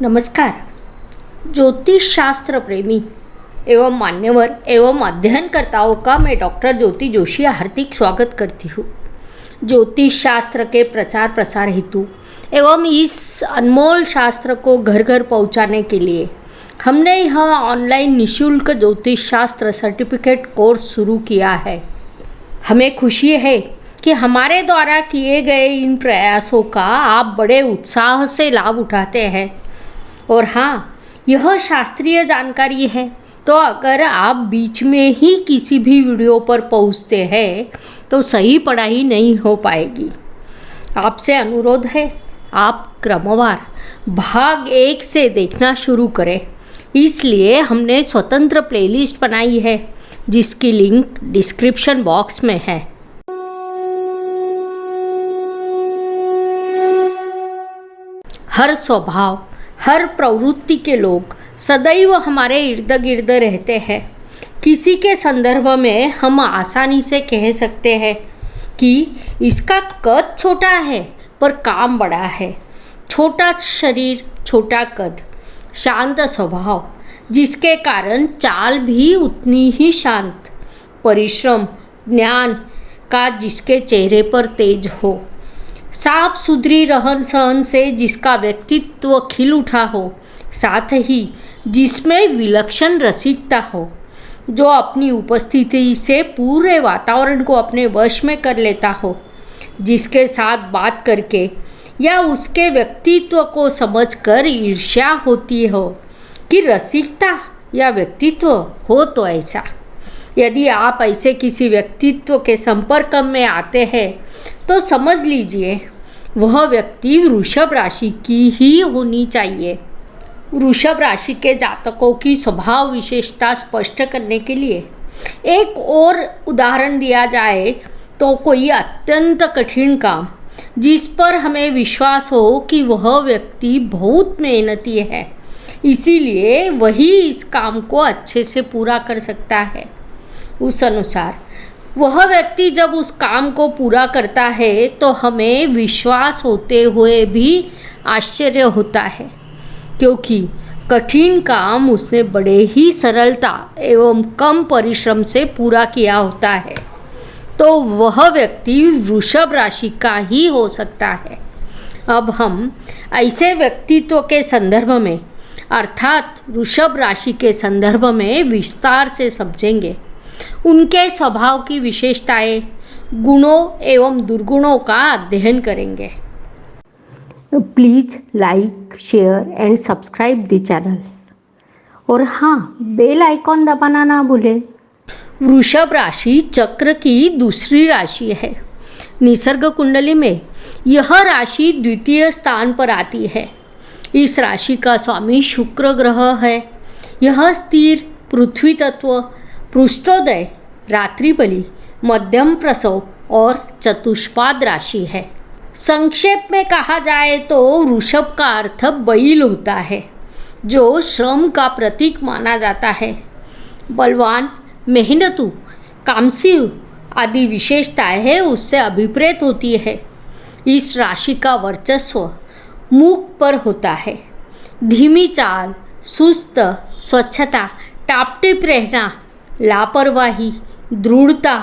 नमस्कार। ज्योतिष शास्त्र प्रेमी एवं मान्यवर एवं अध्ययनकर्ताओं का मैं डॉक्टर ज्योति जोशी हार्दिक स्वागत करती हूँ। ज्योतिष शास्त्र के प्रचार प्रसार हेतु एवं इस अनमोल शास्त्र को घर घर पहुँचाने के लिए हमने यह ऑनलाइन निःशुल्क ज्योतिष शास्त्र सर्टिफिकेट कोर्स शुरू किया है। हमें खुशी है कि हमारे द्वारा किए गए इन प्रयासों का आप बड़े उत्साह से लाभ उठाते हैं। और हाँ, यह शास्त्रीय जानकारी है, तो अगर आप बीच में ही किसी भी वीडियो पर पहुँचते हैं तो सही पढ़ाई नहीं हो पाएगी। आपसे अनुरोध है, आप क्रमवार भाग 1 से देखना शुरू करें। इसलिए हमने स्वतंत्र प्लेलिस्ट बनाई है, जिसकी लिंक डिस्क्रिप्शन बॉक्स में है। हर स्वभाव, हर प्रवृत्ति के लोग सदैव हमारे इर्द गिर्द रहते हैं। किसी के संदर्भ में हम आसानी से कह सकते हैं कि इसका कद छोटा है पर काम बड़ा है। छोटा शरीर, छोटा कद, शांत स्वभाव, जिसके कारण चाल भी उतनी ही शांत। परिश्रम, ज्ञान का जिसके चेहरे पर तेज हो। साफ सुथरी रहन सहन से जिसका व्यक्तित्व खिल उठा हो, साथ ही जिसमें विलक्षण रसिकता हो, जो अपनी उपस्थिति से पूरे वातावरण को अपने वश में कर लेता हो, जिसके साथ बात करके या उसके व्यक्तित्व को समझकर ईर्ष्या होती हो कि रसिकता या व्यक्तित्व हो तो ऐसा। यदि आप ऐसे किसी व्यक्तित्व के संपर्क में आते हैं तो समझ लीजिए वह व्यक्ति वृषभ राशि की ही होनी चाहिए। वृषभ राशि के जातकों की स्वभाव विशेषता स्पष्ट करने के लिए एक और उदाहरण दिया जाए तो कोई अत्यंत कठिन काम जिस पर हमें विश्वास हो कि वह व्यक्ति बहुत मेहनती है, इसीलिए वही इस काम को अच्छे से पूरा कर सकता है। उस अनुसार वह व्यक्ति जब उस काम को पूरा करता है तो हमें विश्वास होते हुए भी आश्चर्य होता है, क्योंकि कठिन काम उसने बड़े ही सरलता एवं कम परिश्रम से पूरा किया होता है। तो वह व्यक्ति वृषभ राशि का ही हो सकता है। अब हम ऐसे व्यक्तित्व के संदर्भ में अर्थात वृषभ राशि के संदर्भ में विस्तार से समझेंगे। उनके स्वभाव की विशेषताएं, गुणों एवं दुर्गुणों का अध्ययन करेंगे। Please like, share and subscribe the channel. और हाँ, बेल आइकॉन दबाना ना भूलें। वृषभ राशि चक्र की दूसरी राशि है। निसर्ग कुंडली में यह राशि द्वितीय स्थान पर आती है। इस राशि का स्वामी शुक्र ग्रह है। यह स्थिर, पृथ्वी तत्व, पृष्ठोदय, रात्रि बलि, मध्यम प्रसव और चतुष्पाद राशि है। संक्षेप में कहा जाए तो वृषभ का अर्थ बैल होता है, जो श्रम का प्रतीक माना जाता है। बलवान, मेहनतू, कामसिव आदि विशेषताएं उससे अभिप्रेत होती है। इस राशि का वर्चस्व मुख पर होता है। धीमी चाल, सुस्त, स्वच्छता, टापटीप रहना, लापरवाही, दृढ़ता,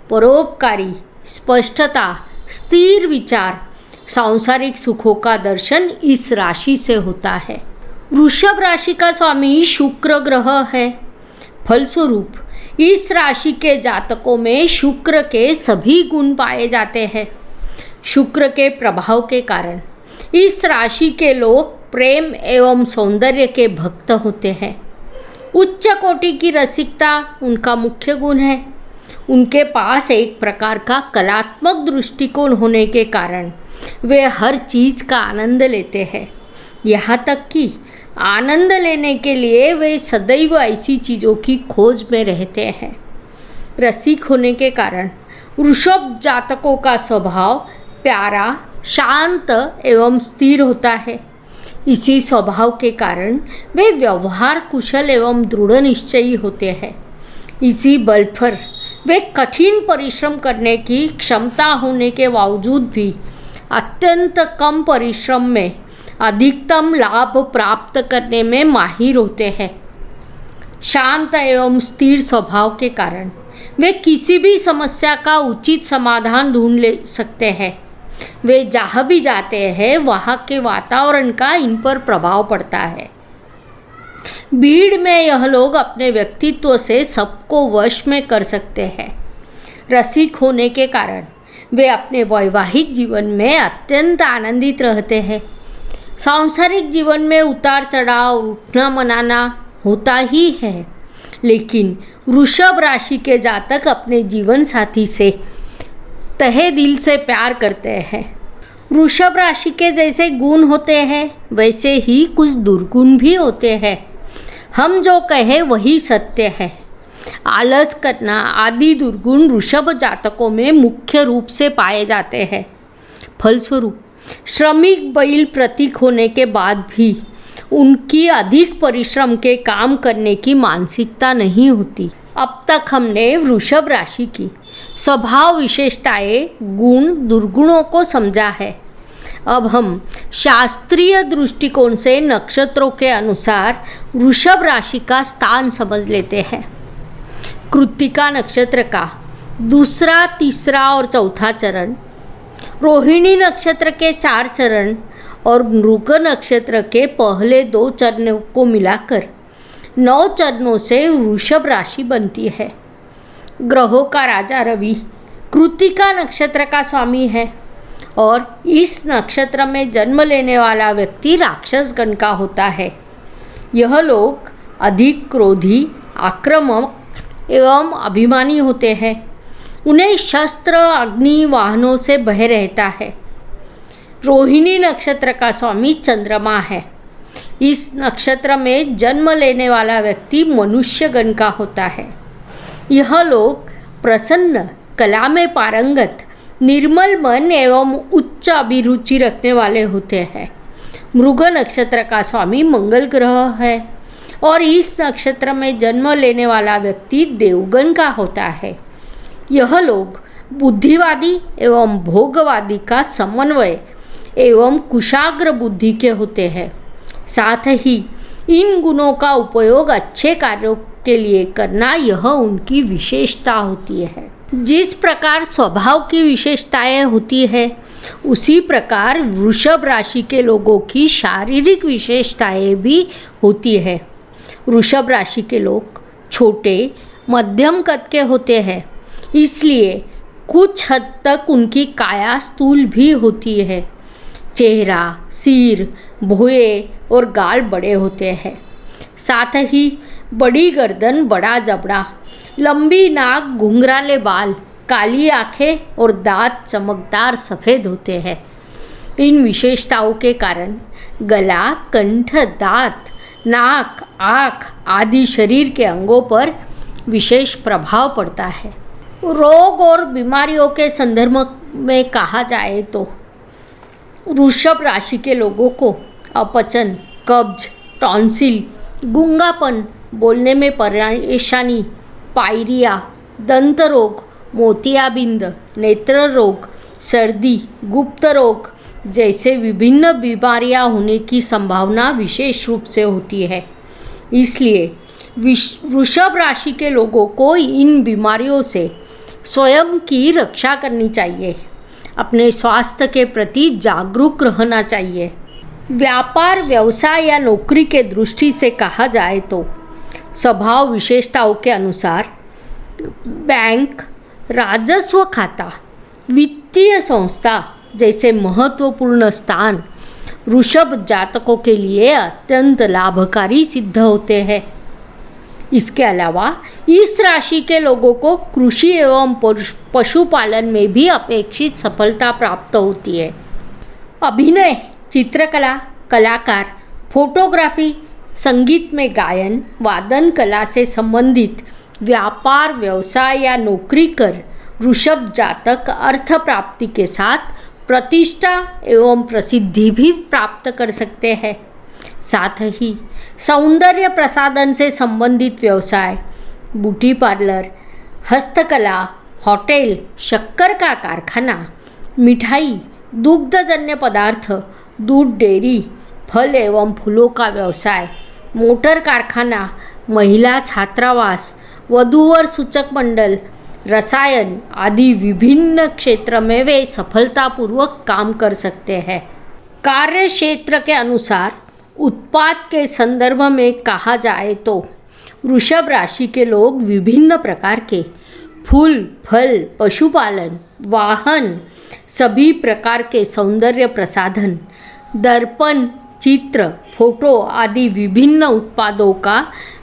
परोपकारी, स्पष्टता, स्थिर विचार, सांसारिक सुखों का दर्शन इस राशि से होता है। वृषभ राशि का स्वामी शुक्र ग्रह है। फलस्वरूप इस राशि के जातकों में शुक्र के सभी गुण पाए जाते हैं। शुक्र के प्रभाव के कारण इस राशि के लोग प्रेम एवं सौंदर्य के भक्त होते हैं। उच्च कोटि की रसिकता उनका मुख्य गुण है। उनके पास एक प्रकार का कलात्मक दृष्टिकोण होने के कारण वे हर चीज़ का आनंद लेते हैं। यहाँ तक कि आनंद लेने के लिए वे सदैव ऐसी चीज़ों की खोज में रहते हैं। रसिक होने के कारण वृषभ जातकों का स्वभाव प्यारा, शांत एवं स्थिर होता है। इसी स्वभाव के कारण वे व्यवहार कुशल एवं दृढ़ निश्चयी होते हैं। इसी बल पर वे कठिन परिश्रम करने की क्षमता होने के बावजूद भी अत्यंत कम परिश्रम में अधिकतम लाभ प्राप्त करने में माहिर होते हैं। शांत एवं स्थिर स्वभाव के कारण वे किसी भी समस्या का उचित समाधान ढूंढ ले सकते हैं। वे जहाँ भी जाते हैं वहाँ के वातावरण का इन पर प्रभाव पड़ता है। भीड़ में यह लोग अपने व्यक्तित्व से सबको वश में कर सकते हैं। रसिक होने के कारण वे अपने वैवाहिक जीवन में अत्यंत आनंदित रहते हैं। सांसारिक जीवन में उतार चढ़ाव, उठना मनाना होता ही है, लेकिन वृषभ राशि के जातक अपने जीवन साथी से तहे दिल से प्यार करते हैं। वृषभ राशि के जैसे गुण होते हैं वैसे ही कुछ दुर्गुण भी होते हैं। हम जो कहें वही सत्य है। आलस करना आदि दुर्गुण वृषभ जातकों में मुख्य रूप से पाए जाते हैं। फलस्वरूप श्रमिक बैल प्रतीक होने के बाद भी उनकी अधिक परिश्रम के काम करने की मानसिकता नहीं होती। अब तक हमने वृषभ राशि की स्वभाव विशेषताएं, गुण, दुर्गुणों को समझा है। अब हम शास्त्रीय दृष्टिकोण से नक्षत्रों के अनुसार वृषभ राशि का स्थान समझ लेते हैं। कृत्तिका नक्षत्र का दूसरा, तीसरा और चौथा चरण, रोहिणी नक्षत्र के 4 चरण और मृग नक्षत्र के पहले 2 चरणों को मिलाकर 9 चरणों से वृषभ राशि बनती है। ग्रहों का राजा रवि कृत्तिका नक्षत्र का स्वामी है और इस नक्षत्र में जन्म लेने वाला व्यक्ति राक्षस गण का होता है। यह लोग अधिक क्रोधी, आक्रामक एवं अभिमानी होते हैं। उन्हें शस्त्र, अग्नि, वाहनों से भय रहता है। रोहिणी नक्षत्र का स्वामी चंद्रमा है। इस नक्षत्र में जन्म लेने वाला व्यक्ति मनुष्य गण का होता है। यह लोग प्रसन्न, कला में पारंगत, निर्मल मन एवं उच्च अभिरुचि रखने वाले होते हैं। मृग नक्षत्र का स्वामी मंगल ग्रह है और इस नक्षत्र में जन्म लेने वाला व्यक्ति देवगण का होता है। यह लोग बुद्धिवादी एवं भोगवादी का समन्वय एवं कुशाग्र बुद्धि के होते हैं। साथ ही इन गुणों का उपयोग अच्छे कार्यों के लिए करना यह उनकी विशेषता होती है। जिस प्रकार स्वभाव की विशेषताएं होती है उसी प्रकार वृषभ राशि के लोगों की शारीरिक विशेषताएं भी होती है। वृषभ राशि के लोग छोटे, मध्यम कद के होते हैं, इसलिए कुछ हद तक उनकी काया स्थूल भी होती है। चेहरा, सिर, भुएं और गाल बड़े होते हैं। साथ ही बड़ी गर्दन, बड़ा जबड़ा, लंबी नाक, घुंघराले बाल, काली आंखें और दांत चमकदार सफ़ेद होते हैं। इन विशेषताओं के कारण गला, कंठ, दांत, नाक, आँख आदि शरीर के अंगों पर विशेष प्रभाव पड़ता है। रोग और बीमारियों के संदर्भ में कहा जाए तो वृषभ राशि के लोगों को अपचन, कब्ज, टॉन्सिल, गूंगापन, बोलने में परेशानी, पायरिया, दंत रोग, मोतियाबिंद, नेत्र रोग, सर्दी, गुप्त रोग जैसे विभिन्न बीमारियां होने की संभावना विशेष रूप से होती है। इसलिए वृषभ राशि के लोगों को इन बीमारियों से स्वयं की रक्षा करनी चाहिए। अपने स्वास्थ्य के प्रति जागरूक रहना चाहिए। व्यापार, व्यवसाय या नौकरी के दृष्टि से कहा जाए तो स्वभाव विशेषताओं के अनुसार बैंक, राजस्व खाता, वित्तीय संस्था जैसे महत्वपूर्ण स्थान वृषभ जातकों के लिए अत्यंत लाभकारी सिद्ध होते हैं। इसके अलावा इस राशि के लोगों को कृषि एवं पशुपालन में भी अपेक्षित सफलता प्राप्त होती है। अभिनय, चित्रकला, कलाकार, फोटोग्राफी, संगीत में गायन, वादन कला से संबंधित व्यापार, व्यवसाय या नौकरी कर वृषभ जातक अर्थ प्राप्ति के साथ प्रतिष्ठा एवं प्रसिद्धि भी प्राप्त कर सकते हैं। साथ ही सौंदर्य प्रसाधन से संबंधित व्यवसाय, ब्यूटी पार्लर, हस्तकला, होटल, शक्कर का कारखाना, मिठाई, दुग्धजन्य पदार्थ, दूध डेयरी, फल एवं फूलों का व्यवसाय, मोटर कारखाना, महिला छात्रावास, वधूवर सूचक मंडल, रसायन आदि विभिन्न क्षेत्र में वे सफलतापूर्वक काम कर सकते हैं। कार्य क्षेत्र के अनुसार उत्पाद के संदर्भ में कहा जाए तो वृषभ राशि के लोग विभिन्न प्रकार के फूल, फल, पशुपालन, वाहन, सभी प्रकार के सौंदर्य प्रसाधन, दर्पण, चित्र, फोटो आदि विभिन्न उत्पादों का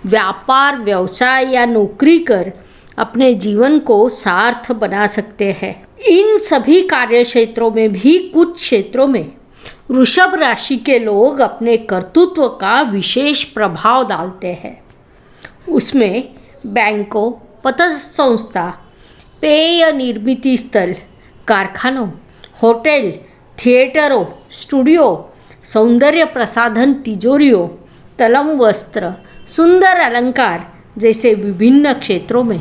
व्यापार, व्यवसाय या नौकरी कर अपने जीवन को सार्थ बना सकते हैं। इन सभी कार्य क्षेत्रों में भी कुछ क्षेत्रों में वृषभ राशि के लोग अपने कर्तृत्व का विशेष प्रभाव डालते हैं। उसमें बैंकों, पतस्थ संस्था, पेय निर्मित स्थल, कारखानों, होटल, थिएटरों, स्टूडियो, सौंदर्य प्रसाधन तिजोरियों, तलम वस्त्र, सुंदर अलंकार जैसे विभिन्न क्षेत्रों में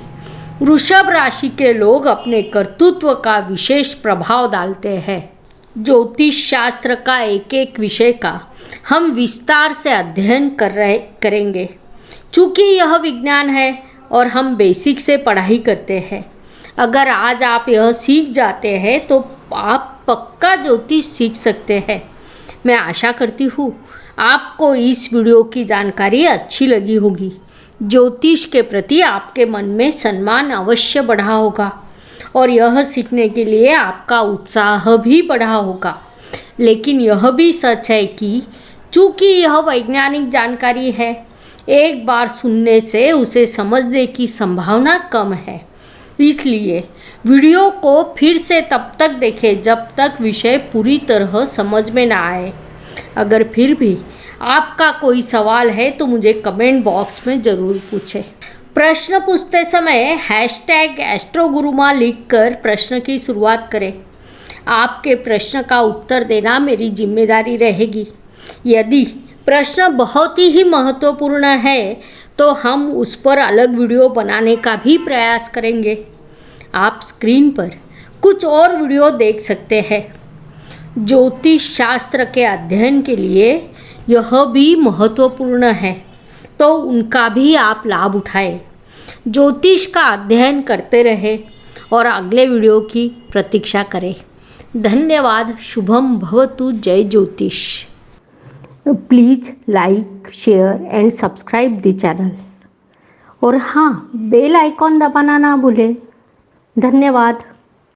वृषभ राशि के लोग अपने कर्तृत्व का विशेष प्रभाव डालते हैं। ज्योतिष शास्त्र का एक एक विषय का हम विस्तार से अध्ययन करेंगे। चूँकि यह विज्ञान है और हम बेसिक से पढ़ाई करते हैं, अगर आज आप यह सीख जाते हैं तो आप पक्का ज्योतिष सीख सकते हैं। मैं आशा करती हूँ आपको इस वीडियो की जानकारी अच्छी लगी होगी। ज्योतिष के प्रति आपके मन में सम्मान अवश्य बढ़ा होगा और यह सीखने के लिए आपका उत्साह भी बढ़ा होगा। लेकिन यह भी सच है कि चूँकि यह वैज्ञानिक जानकारी है, एक बार सुनने से उसे समझने की संभावना कम है। इसलिए वीडियो को फिर से तब तक देखें जब तक विषय पूरी तरह समझ में ना आए। अगर फिर भी आपका कोई सवाल है तो मुझे कमेंट बॉक्स में ज़रूर पूछें। प्रश्न पूछते समय #एस्ट्रोगुरुमा लिखकर प्रश्न की शुरुआत करें। आपके प्रश्न का उत्तर देना मेरी जिम्मेदारी रहेगी। यदि प्रश्न बहुत ही महत्वपूर्ण है तो हम उस पर अलग वीडियो बनाने का भी प्रयास करेंगे। आप स्क्रीन पर कुछ और वीडियो देख सकते हैं। ज्योतिष शास्त्र के अध्ययन के लिए यह भी महत्वपूर्ण है, तो उनका भी आप लाभ उठाएं। ज्योतिष का अध्ययन करते रहे और अगले वीडियो की प्रतीक्षा करें। धन्यवाद। शुभम भवतु। जय ज्योतिष। Please like, share and subscribe the channel. और हाँ, बेल आइकॉन दबाना ना भूलें। धन्यवाद।